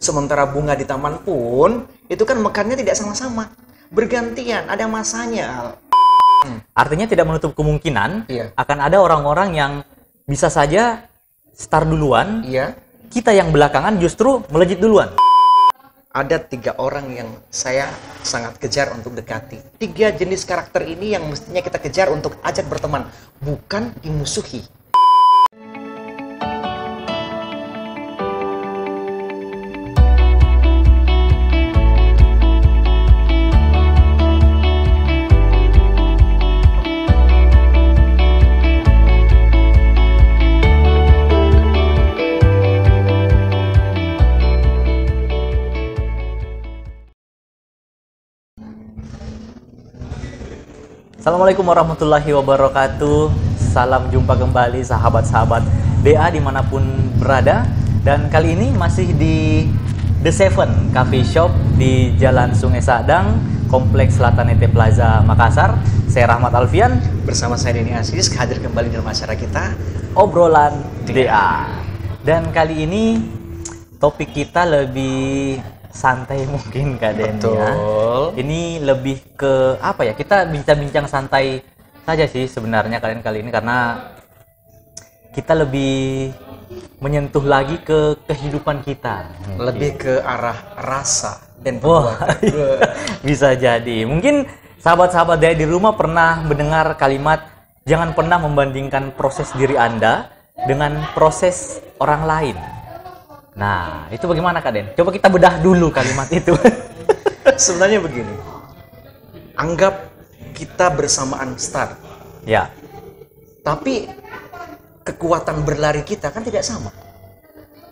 Sementara bunga di taman pun, itu kan mekarnya tidak sama-sama. Bergantian, ada masanya, Al. Artinya tidak menutup kemungkinan Iya. akan ada orang-orang yang bisa saja start duluan, Iya. kita yang belakangan justru melejit duluan. Ada 3 orang yang saya sangat kejar untuk dekati. 3 jenis karakter ini yang mestinya kita kejar untuk ajak berteman, bukan dimusuhi. Assalamualaikum warahmatullahi wabarakatuh. Salam jumpa kembali sahabat-sahabat DA dimanapun berada. Dan kali ini masih di The Seven Coffee Shop di Jalan Sungai Sadang, Kompleks Selatan ET Plaza, Makassar. Saya Rahmat Alfian. Bersama saya Denny Aziz, hadir kembali dalam acara kita Obrolan DA. Dan kali ini topik kita lebih santai mungkin Kak Den, Betul. ya. Ini lebih ke apa ya? Kita bincang-bincang santai saja sih sebenarnya kali ini karena kita lebih menyentuh lagi ke kehidupan kita. Lebih ke arah rasa dan Wah, perbuatan. bisa jadi. Mungkin sahabat-sahabat dari di rumah pernah mendengar kalimat jangan pernah membandingkan proses diri Anda dengan proses orang lain. Nah, itu bagaimana Kak Den? Coba kita bedah dulu kalimat itu. Sebenarnya begini, anggap kita bersamaan start, Ya, tapi kekuatan berlari kita kan tidak sama.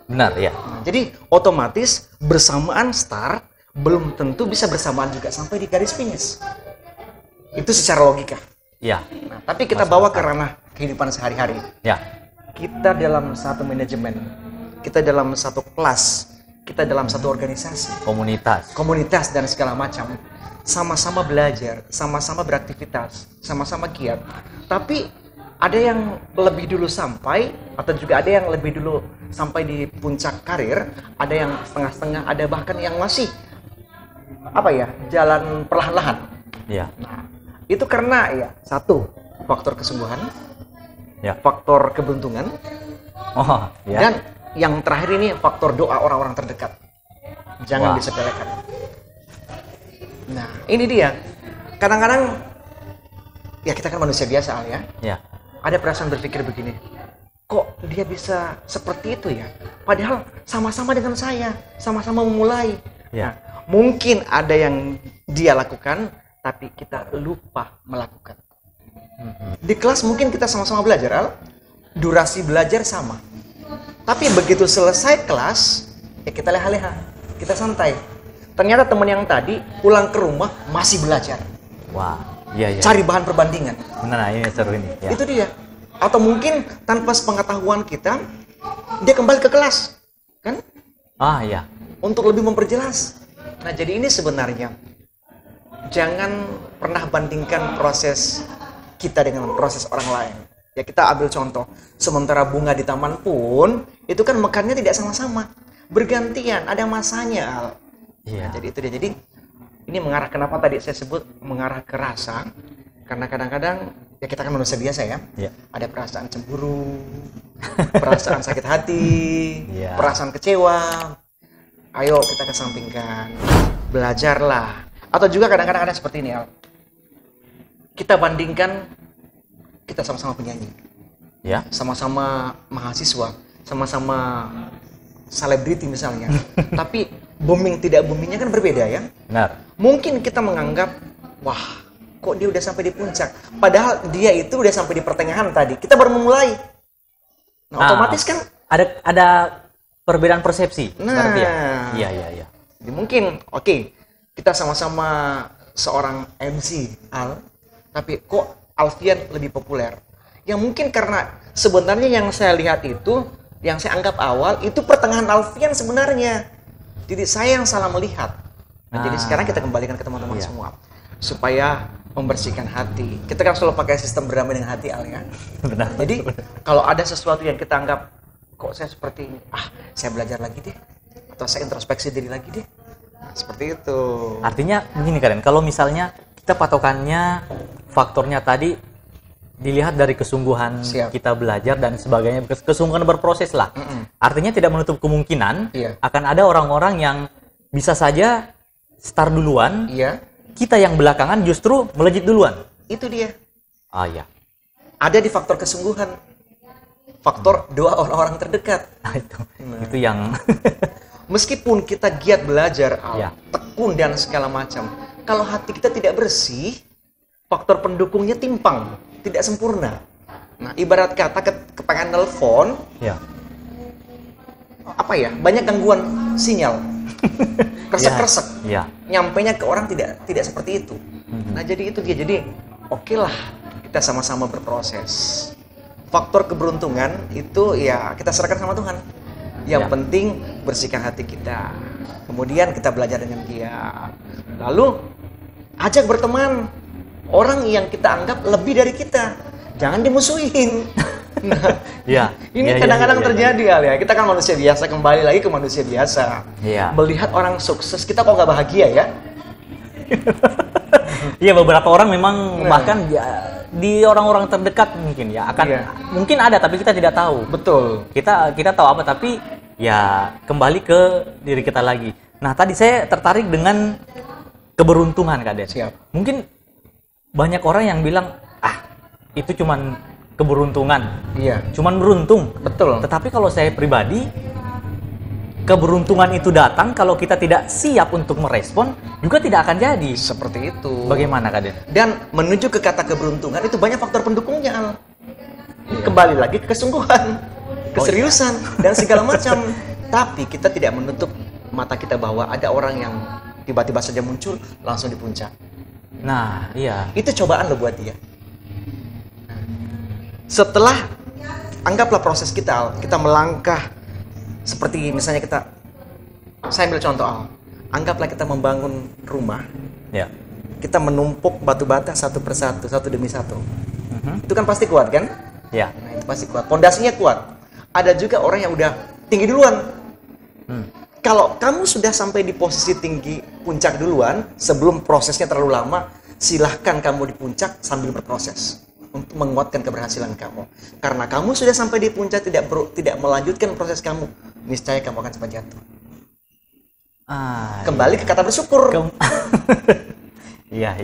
benar ya. Nah, jadi otomatis bersamaan start belum tentu bisa bersamaan juga sampai di garis finish. Itu secara logika. Ya, Nah, tapi kita bawa ke ranah kehidupan sehari-hari. ya. Kita dalam satu manajemen, kita dalam satu kelas, kita dalam satu organisasi, komunitas dan segala macam, sama-sama belajar, sama-sama beraktivitas, sama-sama giat. Tapi ada yang lebih dulu sampai, atau juga ada yang lebih dulu sampai di puncak karir, ada yang setengah-setengah, ada bahkan yang masih jalan perlahan-lahan. Ya, Nah, itu karena ya satu, faktor kesungguhan, ya. faktor keberuntungan, Oh, ya. dan yang terakhir ini faktor doa orang-orang terdekat. Jangan Wah. disepelekan. Nah, ini dia. Kadang-kadang ya kita kan manusia biasa, Al, ya. Ya. Ada perasaan berpikir begini. Kok dia bisa seperti itu ya? Padahal sama-sama dengan saya, sama-sama memulai. Ya. Nah, mungkin ada yang dia lakukan, tapi kita lupa melakukan. Di kelas mungkin kita sama-sama belajar, Al. Durasi belajar sama. Tapi begitu selesai kelas, ya kita leha-leha, kita santai. Ternyata teman yang tadi pulang ke rumah masih belajar, Wah, iya ya. cari bahan perbandingan. Benar, ini seru ini. Ya. Itu dia. Atau mungkin tanpa sepengetahuan kita, dia kembali ke kelas, kan? Ah, ya. Untuk lebih memperjelas. Nah, jadi ini sebenarnya jangan pernah bandingkan proses kita dengan proses orang lain. Ya, kita ambil contoh. Sementara bunga di taman pun, itu kan mekarnya tidak sama-sama. Bergantian, ada masanya, Al. Iya. Nah, jadi itu dia. Jadi ini mengarah, kenapa tadi saya sebut mengarah ke rasa? Karena kadang-kadang ya kita kan manusia biasa ya. Iya. Ada perasaan cemburu, perasaan sakit hati, Iya. perasaan kecewa. Ayo kita kesampingkan, belajarlah. Atau juga kadang-kadang ada seperti ini, Al. Kita bandingkan, kita sama-sama penyanyi, Ya. sama-sama mahasiswa, sama-sama selebriti misalnya. Tapi booming tidak boomingnya kan berbeda ya. Benar. Mungkin kita menganggap, wah, kok dia udah sampai di puncak. Padahal dia itu udah sampai di pertengahan tadi. Kita baru memulai. Nah, otomatis kan. ada perbedaan persepsi. Nah. Berarti ya. Iya, iya, iya. Jadi mungkin, oke, kita sama-sama seorang MC, Al. Tapi kok Alfian lebih populer? Ya mungkin karena sebenarnya yang saya lihat itu, yang saya anggap awal, itu pertengahan Alfian sebenarnya. Jadi saya yang salah melihat. Nah, jadi sekarang kita kembalikan ke teman-teman Iya. semua. Supaya membersihkan hati. Kita kan selalu pakai sistem berdamai dengan hati, Al, ya. Benar. Jadi kalau ada sesuatu yang kita anggap, kok saya seperti ini, saya belajar lagi deh. atau saya introspeksi diri lagi deh. Nah, seperti itu. Artinya begini Karen, kalau misalnya kita patokannya faktornya tadi dilihat dari kesungguhan kita belajar dan sebagainya, kesungguhan berproses lah. Artinya tidak menutup kemungkinan akan ada orang-orang yang bisa saja start duluan, kita yang belakangan justru melejit duluan. Itu dia. Ah ya. Ada di faktor kesungguhan, faktor doa orang-orang terdekat. Nah, itu yang meskipun kita giat belajar, tekun dan segala macam, kalau hati kita tidak bersih, faktor pendukungnya timpang, tidak sempurna. Nah, ibarat kata kepengen nelfon, apa ya, banyak gangguan sinyal, kresek-kresek, nyampainya ke orang tidak seperti itu. Nah, jadi itu dia. Jadi, oke lah, kita sama-sama berproses. Faktor keberuntungan itu ya kita serahkan sama Tuhan. Yang penting bersihkan hati kita. Kemudian kita belajar dengan giat. Lalu ajak berteman orang yang kita anggap lebih dari kita. Jangan dimusuhin. Nah, ini kadang-kadang terjadi ya. Kita kan manusia biasa, kembali lagi ke manusia biasa. Melihat orang sukses, kita kok nggak bahagia ya? Iya, beberapa orang memang bahkan di orang-orang terdekat mungkin akan mungkin ada, tapi kita tidak tahu. Betul. Kita tahu apa, tapi ya kembali ke diri kita lagi. Nah, tadi saya tertarik dengan keberuntungan, Kak Den. Mungkin banyak orang yang bilang, itu cuman keberuntungan. Cuman beruntung. Betul. Tetapi kalau saya pribadi, keberuntungan itu datang kalau kita tidak siap untuk merespon, juga tidak akan jadi. Seperti itu. Bagaimana, Kak Den? Dan menuju ke kata keberuntungan itu banyak faktor pendukungnya. Kembali lagi ke kesungguhan, keseriusan, dan segala macam. Tapi kita tidak menutup mata kita bahwa ada orang yang tiba-tiba saja muncul langsung di puncak. Nah, itu cobaan loh buat dia. Setelah anggaplah proses kita melangkah seperti misalnya saya ambil contoh anggaplah kita membangun rumah, kita menumpuk batu bata satu persatu, satu demi satu. Itu kan pasti kuat kan? Nah, itu pasti kuat. Pondasinya kuat. Ada juga orang yang udah tinggi duluan. Kalau kamu sudah sampai di posisi tinggi puncak duluan, sebelum prosesnya terlalu lama, silahkan kamu di puncak sambil berproses untuk menguatkan keberhasilan kamu. Karena kamu sudah sampai di puncak, tidak melanjutkan proses kamu, niscaya kamu akan cepat jatuh. Kembali ke kata bersyukur. Iya.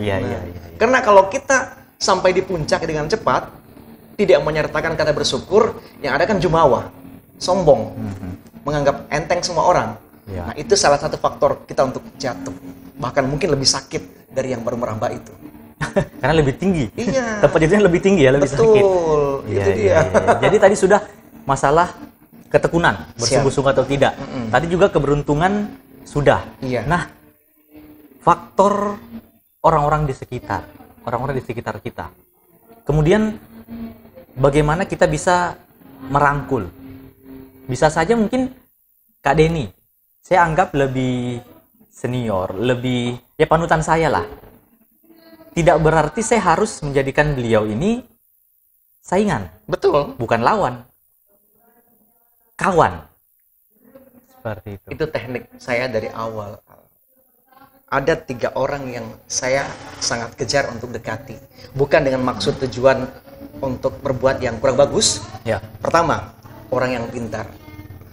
Karena kalau kita sampai di puncak dengan cepat, tidak menyertakan kata bersyukur, yang ada kan jumawa, sombong, menganggap enteng semua orang. Nah, itu salah satu faktor kita untuk jatuh. Bahkan mungkin lebih sakit dari yang baru merambah itu. Karena lebih tinggi. Tempat jatuhnya lebih tinggi ya, lebih sakit. Itu dia. Jadi tadi sudah masalah ketekunan, bersungguh-sungguh atau tidak. Tadi juga keberuntungan sudah. Nah, faktor orang-orang di sekitar kita. Kemudian bagaimana kita bisa merangkul? Bisa saja mungkin Kak Denny, saya anggap lebih senior, lebih panutan saya lah. Tidak berarti saya harus menjadikan beliau ini saingan. Betul. Bukan lawan. Kawan. Seperti itu. Itu teknik saya dari awal. Ada 3 orang yang saya sangat kejar untuk dekati. Bukan dengan maksud tujuan untuk berbuat yang kurang bagus. Pertama, orang yang pintar.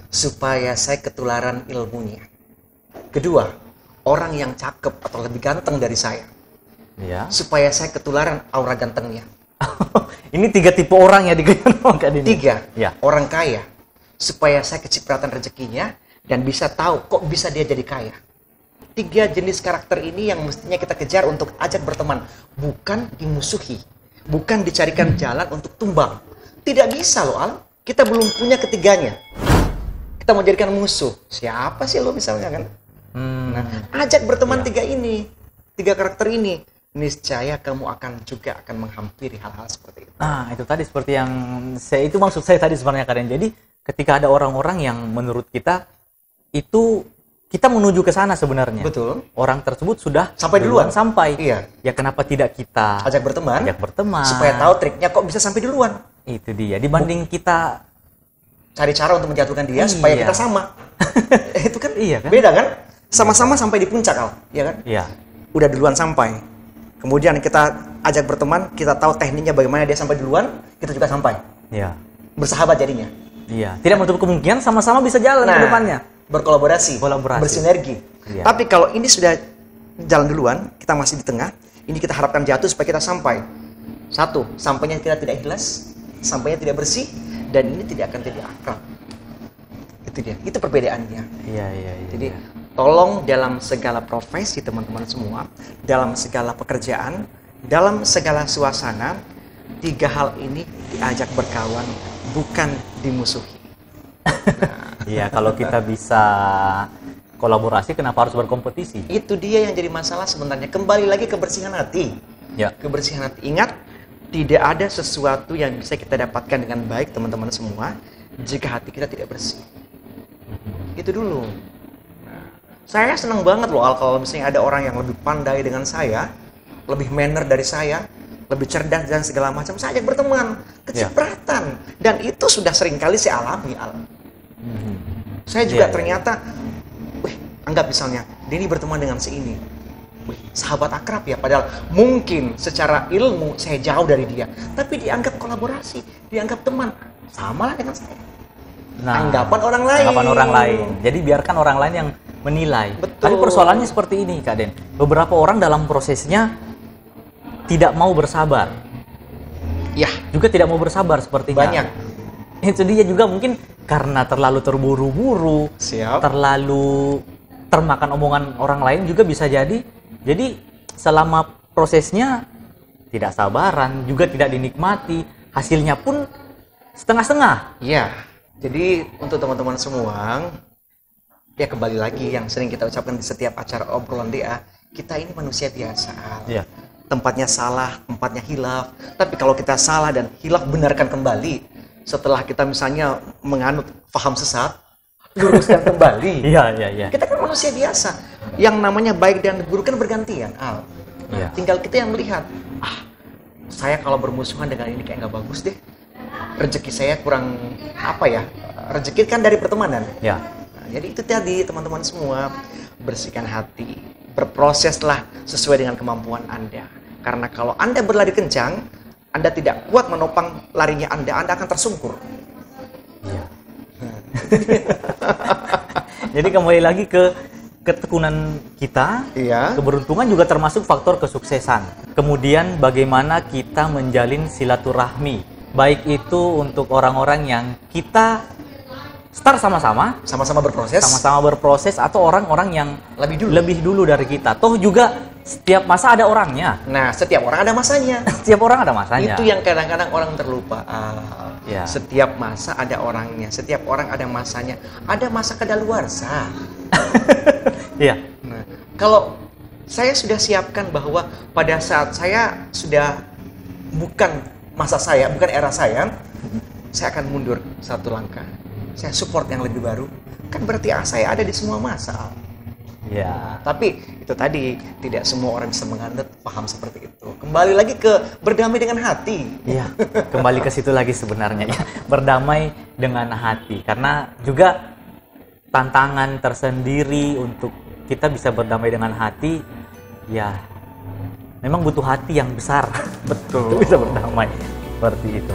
Supaya saya ketularan ilmunya. Kedua, orang yang cakep atau lebih ganteng dari saya. Supaya saya ketularan aura gantengnya. Ini 3 tipe orang ya Kak Denny. 3, orang kaya. Supaya saya kecipratan rezekinya dan bisa tahu kok bisa dia jadi kaya. 3 jenis karakter ini yang mestinya kita kejar untuk ajak berteman. Bukan dimusuhi. Bukan dicarikan jalan untuk tumbang. Tidak bisa loh, Al. Kita belum punya ketiganya. Kita mau jadikan musuh. Siapa sih lo misalnya kan? Nah, ajak berteman 3 ini. 3 karakter ini. Niscaya kamu akan menghampiri hal-hal seperti itu. Nah, itu tadi seperti yang itu maksud saya tadi sebenarnya, Karen. Jadi, ketika ada orang-orang yang menurut kita itu kita menuju ke sana sebenarnya. Betul. Orang tersebut sudah sampai duluan. Ya kenapa tidak kita ajak berteman? Supaya tahu triknya kok bisa sampai duluan. Itu dia. Dibanding kita cari cara untuk menjatuhkan dia supaya kita sama. Itu kan beda kan? Sama-sama sampai di puncak, Al, ya kan? Iya. Udah duluan sampai. Kemudian kita ajak berteman, kita tahu tekniknya bagaimana dia sampai duluan, kita juga sampai. Iya. Bersahabat jadinya. Iya. Tidak menutup kemungkinan sama-sama bisa jalan ke depannya. Berkolaborasi, bersinergi. Iya. Tapi kalau ini sudah jalan duluan, kita masih di tengah, ini kita harapkan jatuh supaya kita sampai. Satu, sampainya kita tidak ikhlas, sampainya tidak bersih, dan ini tidak akan jadi akrab. Itu dia, itu perbedaannya. Iya. Jadi tolong dalam segala profesi teman-teman semua, dalam segala pekerjaan, dalam segala suasana, 3 hal ini diajak berkawan, bukan dimusuhi. Iya, kalau kita bisa kolaborasi, kenapa harus berkompetisi? Itu dia yang jadi masalah sebenarnya. Kembali lagi kebersihan hati. Ya. Kebersihan hati. Ingat, tidak ada sesuatu yang bisa kita dapatkan dengan baik teman-teman semua jika hati kita tidak bersih. Itu dulu. Saya senang banget loh Al, kalau misalnya ada orang yang lebih pandai dengan saya, lebih manner dari saya, lebih cerdas dan segala macam, saya ajak berteman, kecipratan. Dan itu sudah sering kali saya alami, Al. Saya juga ternyata, anggap misalnya, Denny berteman dengan si ini. Sahabat akrab ya, padahal mungkin secara ilmu saya jauh dari dia. Tapi dianggap kolaborasi, dianggap teman, samalah dengan saya. Anggapan orang lain. Jadi biarkan orang lain yang menilai. Betul. Tapi persoalannya seperti ini, Kak Den. Beberapa orang dalam prosesnya tidak mau bersabar. Ya, juga tidak mau bersabar sepertinya. Banyak. Itu dia juga mungkin karena terlalu terburu-buru, terlalu termakan omongan orang lain juga bisa jadi. Jadi selama prosesnya tidak sabaran, juga tidak dinikmati, hasilnya pun setengah-setengah. Iya. Jadi untuk teman-teman semua, ya kembali lagi yang sering kita ucapkan di setiap acara obrolan DA, kita ini manusia biasa. Iya. Tempatnya salah, tempatnya hilaf. Tapi kalau kita salah dan hilaf, benarkan kembali. Setelah kita misalnya menganut paham sesat, luruskan kembali. Iya. Kita kan manusia biasa. Yang namanya baik dan buruk kan bergantian, Al. Iya. Tinggal kita yang melihat, saya kalau bermusuhan dengan ini kayak nggak bagus deh. Rezeki saya kurang rezeki kan dari pertemanan. Ya. Nah, jadi itu tadi teman-teman semua, bersihkan hati, berproseslah sesuai dengan kemampuan Anda. Karena kalau Anda berlari kencang, Anda tidak kuat menopang larinya Anda akan tersungkur. Iya. Jadi kembali lagi ke ketekunan kita, keberuntungan juga termasuk faktor kesuksesan. Kemudian bagaimana kita menjalin silaturahmi, baik itu untuk orang-orang yang kita start sama-sama berproses, atau orang-orang yang lebih dulu dari kita. Toh juga setiap masa ada orangnya. Nah, setiap orang ada masanya. Setiap orang ada masanya. Itu yang kadang-kadang orang terlupa. Ya. Setiap masa ada orangnya, setiap orang ada masanya. Ada masa kadaluarsa. Iya. Nah, kalau saya sudah siapkan bahwa pada saat saya sudah bukan masa saya, bukan era saya akan mundur satu langkah. Saya support yang lebih baru. Kan berarti saya ada di semua masa. Ya. Tapi itu tadi, tidak semua orang bisa menganut paham seperti itu. Kembali lagi ke berdamai dengan hati. Iya, kembali ke situ lagi sebenarnya ya. Berdamai dengan hati. Karena juga tantangan tersendiri untuk kita bisa berdamai dengan hati, ya memang butuh hati yang besar. Betul. Untuk bisa berdamai seperti itu.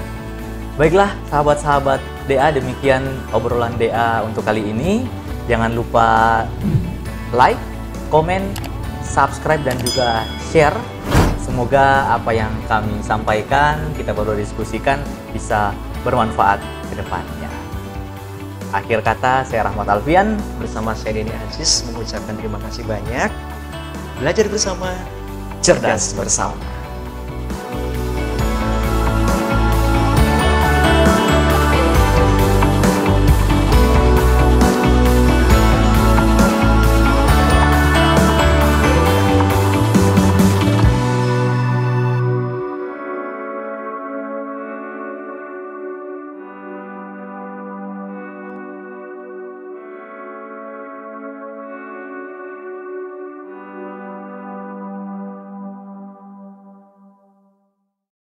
Baiklah sahabat-sahabat DA, demikian obrolan DA untuk kali ini. Jangan lupa like, komen, subscribe, dan juga share. Semoga apa yang kami sampaikan, kita baru diskusikan, bisa bermanfaat ke depannya. Akhir kata, saya Rahmat Alfian bersama saya Denny Aziz mengucapkan terima kasih banyak. Belajar bersama, cerdas bersama.